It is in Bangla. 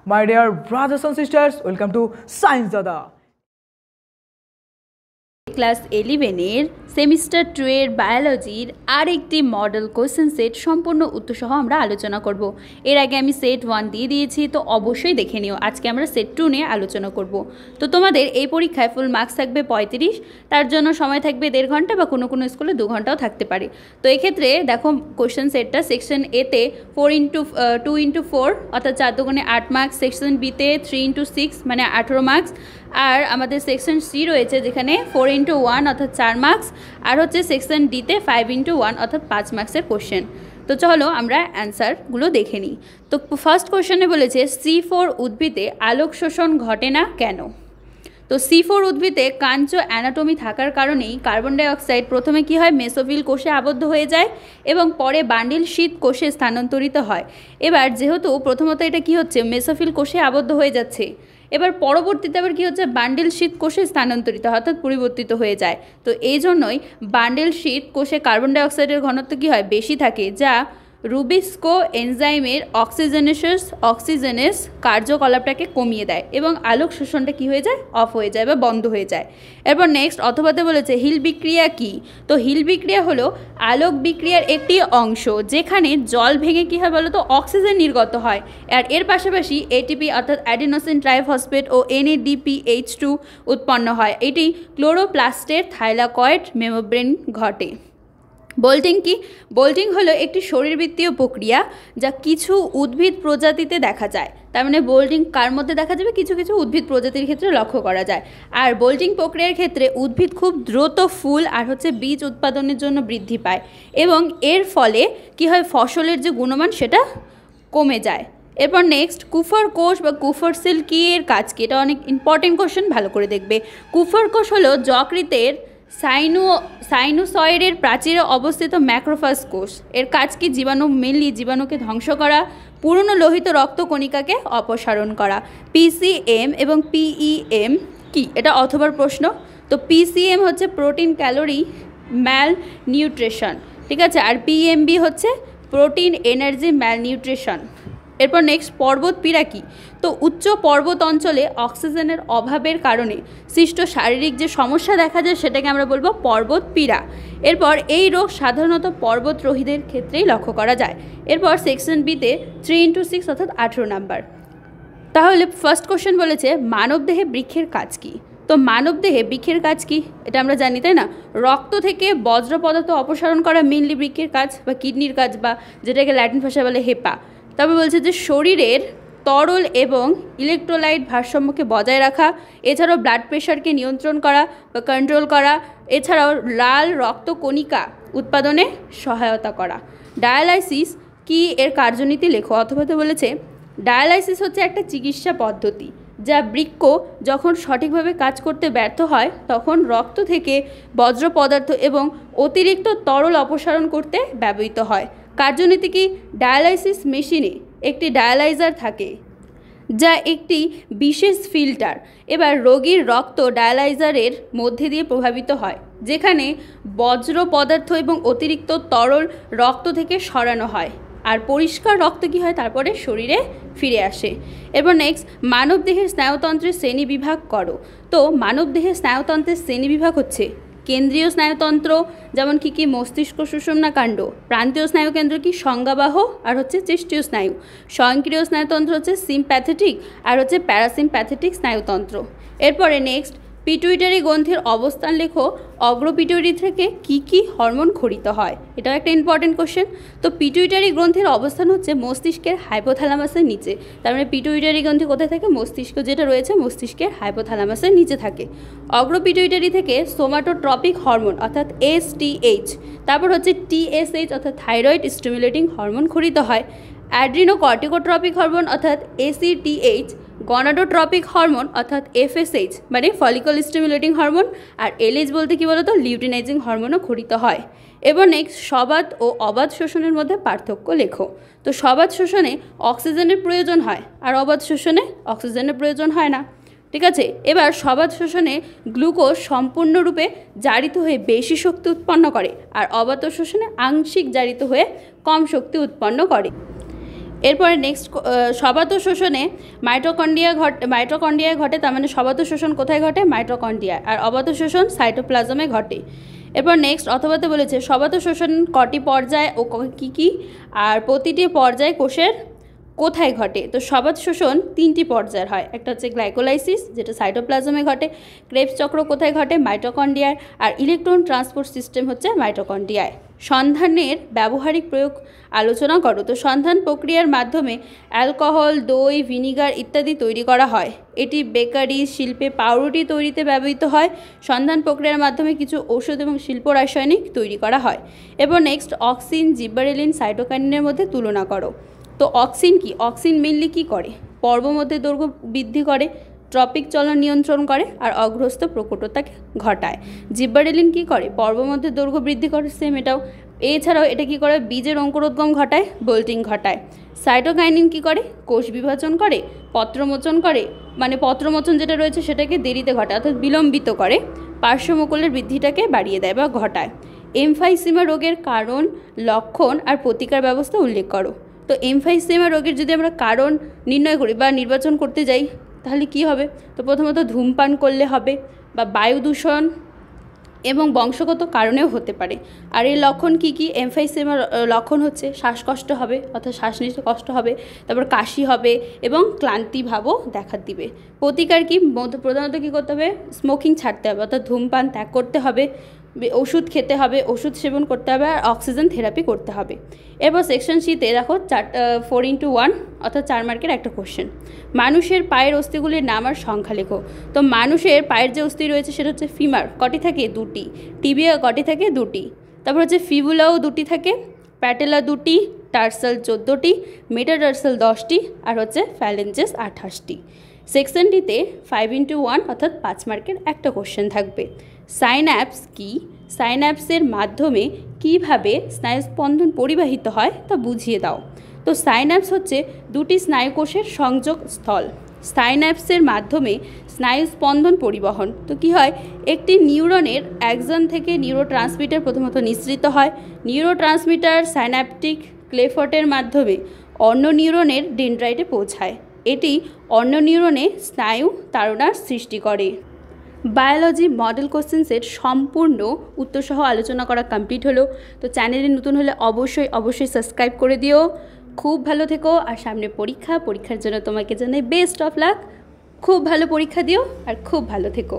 My dear brothers and sisters, welcome to Science Dada. Class 11-এর সেমিস্টার 2 এর বায়োলজির আরেকটি মডেল কোশ্চেন সেট সম্পূর্ণ উত্তরসহ আমরা আলোচনা করব। এর আগে আমি সেট 1 দিয়ে দিয়েছি, তো অবশ্যই দেখে নিও। আজকে আমরা সেট 2 নিয়ে আলোচনা করব। তো তোমাদের এই পরীক্ষায় ফুল মার্কস থাকবে 35, তার জন্য সময় থাকবে 1.5 ঘন্টা বা কোনো কোনো স্কুলে 2 ঘন্টাও থাকতে পারে। তো এক্ষেত্রে দেখো কোশ্চেন সেটটা সেকশন এতে 2x4 অর্থাৎ 4 দুগুণে 8 মার্কস, সেকশন বিতে 3x6 মানে 18 মার্কস, আর আমাদের সেকশন সি রয়েছে যেখানে 4x1 অর্থাৎ 4 মার্কস, আর হচ্ছে সেকশন ডিতে 5x1 অর্থাৎ 5 মার্কসের কোশ্চেন। তো চলো আমরা অ্যান্সারগুলো দেখে নিই। তো ফার্স্ট কোশ্চেনে বলেছে C4 উদ্ভিদে আলোক শোষণ ঘটে না কেন? তো C4 উদ্ভিদে কাঞ্চ অ্যানাটমি থাকার কারণেই কার্বন ডাইঅক্সাইড প্রথমে কি হয়, মেসোফিল কোষে আবদ্ধ হয়ে যায় এবং পরে বান্ডিল শীত কোষে স্থানান্তরিত হয়। এবার যেহেতু প্রথমত এটা কি হচ্ছে, মেসোফিল কোষে আবদ্ধ হয়ে যাচ্ছে, এবার পরবর্তীতে আবার কী হচ্ছে, বান্ডেল শীত কোষে স্থানান্তরিত অর্থাৎ পরিবর্তিত হয়ে যায়। তো এই জন্যই বান্ডেল শীত কোষে কার্বন ডাইঅক্সাইডের ঘনত্ব কী হয়, বেশি থাকে, যা রুবিস্কো এনজাইমের অক্সিজেনেস কার্যকলাপটাকে কমিয়ে দেয় এবং আলোক শোষণটা কী হয়ে যায়, অফ হয়ে যায় বা বন্ধ হয়ে যায়। এরপর নেক্সট অথবাতে বলেছে হিল বিক্রিয়া কী? তো হিল বিক্রিয়া হলো আলোক বিক্রিয়ার একটি অংশ যেখানে জল ভেঙে কী হয় বলো তো, অক্সিজেন নির্গত হয়, আর এর পাশাপাশি এটিপি অর্থাৎ অ্যাডিনোসিন ট্রাইফসফেট ও NADPH2 উৎপন্ন হয়। এটি ক্লোরোপ্লাস্টের থাইলাকয়েড মেমোব্রেন ঘটে। বোল্টিং কি? বোল্টিং হলো একটি শরীরবৃত্তীয় প্রক্রিয়া যা কিছু উদ্ভিদ প্রজাতিতে দেখা যায়। তার মানে বোল্টিং কার মধ্যে দেখা যাবে, কিছু কিছু উদ্ভিদ প্রজাতির ক্ষেত্রে লক্ষ্য করা যায়। আর বোল্টিং প্রক্রিয়ার ক্ষেত্রে উদ্ভিদ খুব দ্রুত ফুল আর হচ্ছে বীজ উৎপাদনের জন্য বৃদ্ধি পায় এবং এর ফলে কি হয়, ফসলের যে গুণমান সেটা কমে যায়। এরপর নেক্সট কুফর কোষ বা কুফর সেল কি, এর কাজ কি? এটা অনেক ইম্পর্টেন্ট কোশ্চেন, ভালো করে দেখবে। কুফর কোষ হলো যকৃতের সাইনোসয়েডের প্রাচীরে অবস্থিত ম্যাক্রোফাজ কোষ। এর কাজ কি? মেনলি জীবাণুকে ধ্বংস করা, পুরনো লোহিত রক্তকণিকাকে অপসারণ করা। PCM এবং PEM কি? এটা অথবার প্রশ্ন। তো PCM হচ্ছে প্রোটিন ক্যালোরি ম্যাল নিউট্রিশন, ঠিক আছে, আর PMB হচ্ছে প্রোটিন এনার্জি ম্যাল নিউট্রিশন। এরপর নেক্সট পর্বত পীড়া কী? তো উচ্চ পর্বত অঞ্চলে অক্সিজেনের অভাবের কারণে সৃষ্ট শারীরিক যে সমস্যা দেখা যায় সেটাকে আমরা বলবো পর্বত পীড়া। এরপর এই রোগ সাধারণত পর্বতরোহীদের ক্ষেত্রেই লক্ষ্য করা যায়। এরপর সেকশন বিতে 3x6 অর্থাৎ 18 নাম্বার। তাহলে ফার্স্ট কোশ্চেন বলেছে মানবদেহে বৃক্ষের কাজ কী? তো মানবদেহে বৃক্ষের কাজ কি এটা আমরা জানি, তাই না? রক্ত থেকে বজ্র পদার্থ অপসারণ করা মেনলি বৃক্ষের কাজ বা কিডনির কাজ, বা যেটাকে ল্যাটিন ভাষায় বলে হেপা। তবে বলছে যে শরীরের তরল এবং ইলেকট্রোলাইট ভারসাম্যকে বজায় রাখা, এছাড়াও ব্লাড প্রেশারকে নিয়ন্ত্রণ করা বা কন্ট্রোল করা, এছাড়াও লাল রক্তকণিকা উৎপাদনে সহায়তা করা। ডায়ালাইসিস কি, এর কার্যনীতি লেখো। অথবা তো বলেছে ডায়ালাইসিস হচ্ছে একটা চিকিৎসা পদ্ধতি যা বৃক্ক যখন সঠিকভাবে কাজ করতে ব্যর্থ হয় তখন রক্ত থেকে বজ্র পদার্থ এবং অতিরিক্ত তরল অপসারণ করতে ব্যবহৃত হয়। কার্যনীতি কি? ডায়ালাইসিস মেশিনে একটি ডায়ালাইজার থাকে যা একটি বিশেষ ফিল্টার, এবার রোগীর রক্ত ডায়ালাইজারের মধ্যে দিয়ে প্রভাবিত হয় যেখানে বজ্র পদার্থ এবং অতিরিক্ত তরল রক্ত থেকে সরানো হয়, আর পরিষ্কার রক্ত কী হয় তারপরে শরীরে ফিরে আসে। এরপর নেক্সট মানবদেহের স্নায়ুতন্ত্রের শ্রেণীবিভাগ করো। তো মানবদেহের স্নায়ুতন্ত্রের শ্রেণীবিভাগ হচ্ছে কেন্দ্রীয় স্নায়ুতন্ত্র, যেমন কি মস্তিষ্ক সুষুম্না কাণ্ড, প্রান্তীয় স্নায়ুকেন্দ্র কি সংজ্ঞাবাহ আর হচ্ছে চেষ্টীয় স্নায়ু, স্বয়ংক্রিয় স্নায়ুতন্ত্র হচ্ছে সিম্প্যাথেটিক আর হচ্ছে প্যারাসিম্প্যাথেটিক স্নায়ুতন্ত্র। এরপরে নেক্সট পিটুইটারি গ্রন্থির অবস্থান লেখো। অগ্রপিটুইটারি থেকে কি কি হরমোন খরিত হয়? এটাও একটা ইম্পর্টেন্ট কোশ্চেন। তো পিটুইটারি গ্রন্থির অবস্থান হচ্ছে মস্তিষ্কের হাইপোথ্যালামাসের নিচে। তার মানে পিটুইটারি গ্রন্থি কোথায় থাকে? মস্তিষ্ক যেটা রয়েছে মস্তিষ্কের হাইপোথ্যালামাসের নিচে থাকে। অগ্রপিটুইটারি থেকে সোমাটোট্রপিক হরমোন অর্থাৎ STH, তারপর হচ্ছে TSH অর্থাৎ থাইরয়েড স্টিমুলেটিং হরমোন খরিত হয়। অ্যাড্রিনোকর্টিকোট্রপিক হরমোন অর্থাৎ ACTH, গনাডোট্রপিক হরমোন অর্থাৎ FSH মানে ফলিকল স্টিমুলেটিং হরমোন, আর LH বলতে কী বলতো, লিউটিনাইজিং হরমোনও খরিত হয়। এবার নেক্সট সবাত ও অবাত শোষণের মধ্যে পার্থক্য লেখো। তো সবাত শোষণে অক্সিজেনের প্রয়োজন হয় আর অবাত শোষণে অক্সিজেনের প্রয়োজন হয় না, ঠিক আছে। এবার সবাত শোষণে গ্লুকোজ সম্পূর্ণরূপে জারিত হয়ে বেশি শক্তি উৎপন্ন করে আর অবাত শোষণে আংশিক জারিত হয়ে কম শক্তি উৎপন্ন করে। এরপরে নেক্সট সবাত শোষণে মাইটোকন্ড্রিয়ায় ঘটে, তার মানে সবাত শোষণ কোথায় ঘটে? মাইটোকন্ড্রিয়ায়। আর অবাত শোষণ সাইটোপ্লাজমে ঘটে। এরপর নেক্সট অথবাতে বলেছে সবাত শোষণ কটি পর্যায় ও কী কী, আর প্রতিটি পর্যায়ে কোষের কোথায় ঘটে? তো সবাত শোষণ 3টি পর্যায়ের হয়। একটা হচ্ছে গ্লাইকোলাইসিস, যেটা সাইটোপ্লাজমে ঘটে। ক্রেবস চক্র কোথায় ঘটে? মাইটোকন্ড্রিয়ায়। আর ইলেকট্রন ট্রান্সপোর্ট সিস্টেম হচ্ছে মাইটোকন্ড্রিয়ায়। সন্ধানের ব্যবহারিক প্রয়োগ আলোচনা করো। তো সন্ধান প্রক্রিয়ার মাধ্যমে অ্যালকোহল, দই, ভিনিগার ইত্যাদি তৈরি করা হয়। এটি বেকারি শিল্পে পাউরুটি তৈরিতে ব্যবহৃত হয়। সন্ধান প্রক্রিয়ার মাধ্যমে কিছু ঔষধ এবং শিল্প রাসায়নিক তৈরি করা হয়। এরপর নেক্সট অক্সিন, জিব্বারেলিন, সাইটোকাইনিনের মধ্যে তুলনা করো। তো অক্সিন কি? অক্সিন মেইনলি কী করে? পর্বমধ্যে দৈর্ঘ্য বৃদ্ধি করে, ট্রপিক চলন নিয়ন্ত্রণ করে, আর অগ্রস্ত প্রকটতাকে ঘটায়। জিব্বারেলিন কী করে? পর্বমধ্যে দৈর্ঘ্য বৃদ্ধি করে, সেম এটাও। এছাড়াও এটা কী করে? বীজের অঙ্কুরোদ্গম ঘটায়, বোল্টিং ঘটায়। সাইটোকাইনিন কী করে? কোষ বিভাজন করে, পত্রমোচন করে, মানে পত্রমোচন যেটা রয়েছে সেটাকে দেরিতে ঘটায়, অর্থাৎ বিলম্বিত করে, পার্শ্বমুকুলের বৃদ্ধিটাকে বাড়িয়ে দেয় বা ঘটায়। এমফাইসিমা রোগের কারণ, লক্ষণ আর প্রতিকার ব্যবস্থা উল্লেখ করো। তো এমফাইসিমা রোগের যদি আমরা কারণ নির্ণয় করি বা নির্বাচন করতে যাই তাহলে কি হবে? তো প্রথমত ধূমপান করলে হবে, বা বায়ু দূষণ এবং বংশগত কারণেও হতে পারে। আর এর লক্ষণ কি কি? এমফাইসিমার লক্ষণ হচ্ছে শ্বাসকষ্ট হবে, অর্থাৎ শ্বাস নিতে কষ্ট হবে, তারপর কাশি হবে এবং ক্লান্তিভাবও দেখা দিবে। প্রতিকার কি? প্রধানত কী করতে হবে? স্মোকিং ছাড়তে হবে, অর্থাৎ ধূমপান ত্যাগ করতে হবে, ওষুধ খেতে হবে, ওষুধ সেবন করতে হবে, আর অক্সিজেন থেরাপি করতে হবে। এরপর সেকশন সিতে দেখো 4x1 অর্থাৎ 4 মার্কের একটা কোশ্চেন। মানুষের পায়ের অস্থিগুলির নাম আর সংখ্যা লেখো। তো মানুষের পায়ের যে অস্থি রয়েছে সেটা হচ্ছে ফিমার, কটি থাকে? 2টি। টিবিয়া কটি থাকে? 2টি। তারপর হচ্ছে ফিবুলাও 2টি থাকে, প্যাটেলা 2টি, টার্সাল 14টি, মেটাটার্সাল 10টি, আর হচ্ছে ফ্যালেঞ্জেস 28টি। সেকশনটিতে 5x1 অর্থাৎ 5 মার্কের একটা কোশ্চেন থাকবে। সাইন্যাপস কি? সাইন্যাপসের মাধ্যমে কিভাবে স্নায়ুস্পন্দন পরিবাহিত হয় তা বুঝিয়ে দাও। তো সাইন্যাপস হচ্ছে 2টি স্নায়ুকোষের সংযোগ স্থল। সাইন্যাপসের মাধ্যমে স্নায়ুস্পন্দন পরিবহন। তো কি হয়? একটি নিউরনের অ্যাক্সন থেকে নিউরোট্রান্সমিটার প্রথমত নিঃসৃত হয়। নিউরোট্রান্সমিটার সাইন্যাপটিক ক্লেফটের মাধ্যমে অন্য নিউরনের ডেনড্রাইটে পৌঁছায়। এটি অন্য নিউরনে স্নায়ু তাড়নার সৃষ্টি করে। বায়োলজি মডেল কোশ্চেন সেট সম্পূর্ণ উত্তরসহ আলোচনা করা কমপ্লিট হলো। তো চ্যানেলে নতুন হলে অবশ্যই সাবস্ক্রাইব করে দিও। খুব ভালো থেকো, আর সামনে পরীক্ষার জন্য তোমাকে জানাই বেস্ট অফ লাক। খুব ভালো পরীক্ষা দিও আর খুব ভালো থেকো।